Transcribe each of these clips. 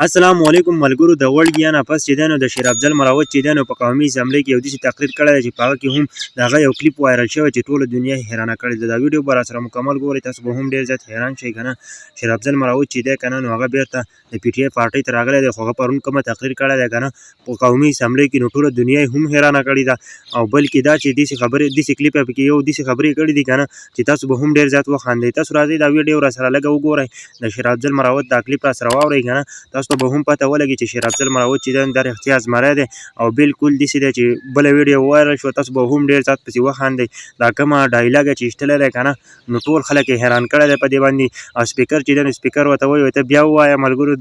السلام علیکم ملګرو د ورلد ګیانا پس چې دی نو د شیر افضل مراوت چې دی نو په قومي اسمبلی کې یو داسې تقریر کړی دی چې په هغه کې هم د هغه یو کلیپ وایرل شوی چې ټوله دنیا یې حیرانه کړې ده. دا ویډیو به راسره مکمل ګورئ، تاسو به هم ډېر زیات حیران شئ که نه. شیر افضل مراوت چې دی که نه نو هغه بېرته د پي ټي آی پارټۍ ته راغلی دی، خو هغه پرون کومه تقریر کړی دی که نه په قومي اسمبلی کې، نو ټوله دنیا یې هم حیرانه کړې ده. او بلکې دا چې داسې خبرې داسې کلیپ یې پکې یو داسې خبرې کړي دي که نه چې تاسو به هم ډېر زیات وخاندئ. تاسو راځئ دا ویډیو راسره لږه وګورئ، د شیر افضل مراوت دا کلیپ راسره واورئ که نه، تاسو ته به هم پته ولګي چې شیر افضل مراوت چې دی دا رښتیا زمری دی او بالکل داسې دی چې بله ویډیو وایرل شوه، تاسو به هم ډېر زیات پسې وخاندئ. دا کومه ډایلاګ چې ایستلی دی که نه نو ټول خلک یې حیران کړی دی په دې باندې. او سپیکر چې دی نو سپیکر ورته وایي ته بیا ووایه ملګرو،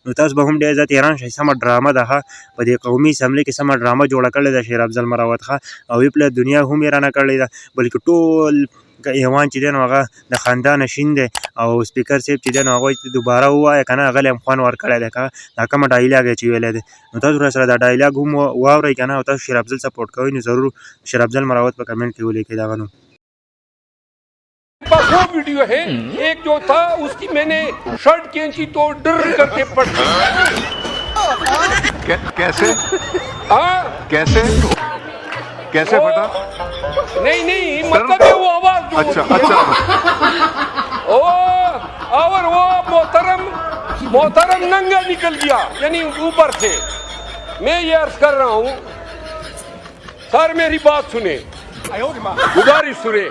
نو تاسو به هم ډېر زیات حیران شئ. سمه ډرامه ده په دې قومي اسمبلۍ کې، سمه ډرامه جوړه کړې ده شیر افضل مراوت او یې پله دنیا هم حیرانه کړې ده. بلکې ټول ایوان چې دی نو هغه د خندا نشین دی او سپیکر صاحب چې دی نو هغوی ته دوباره ووایه که نه، هغه له هم خوند ورکړی دی که دا کومه ډایلاګ یې چې ویلی دی. نو تاسو راسره دا ډایلاګ هم واورئ که نه، او تاسو شیر افضل سپورټ کوئ نو ضرور شیر افضل مراوت په کمنټ کې ولیکئ دغه نوم. वो वीडियो है एक जो था उसकी मैंने शर्ट खींची तो डर करके पड़ कैसे हाँ कैसे कैसे फटा? नहीं नहीं मतलब है वो आवाज जो अच्छा होती है। अच्छा ओ और वो मोहतरम नंगा निकल गया यानी ऊपर से। मैं ये अर्ज कर रहा हूँ सर मेरी बात सुने, गुजारिश सुने।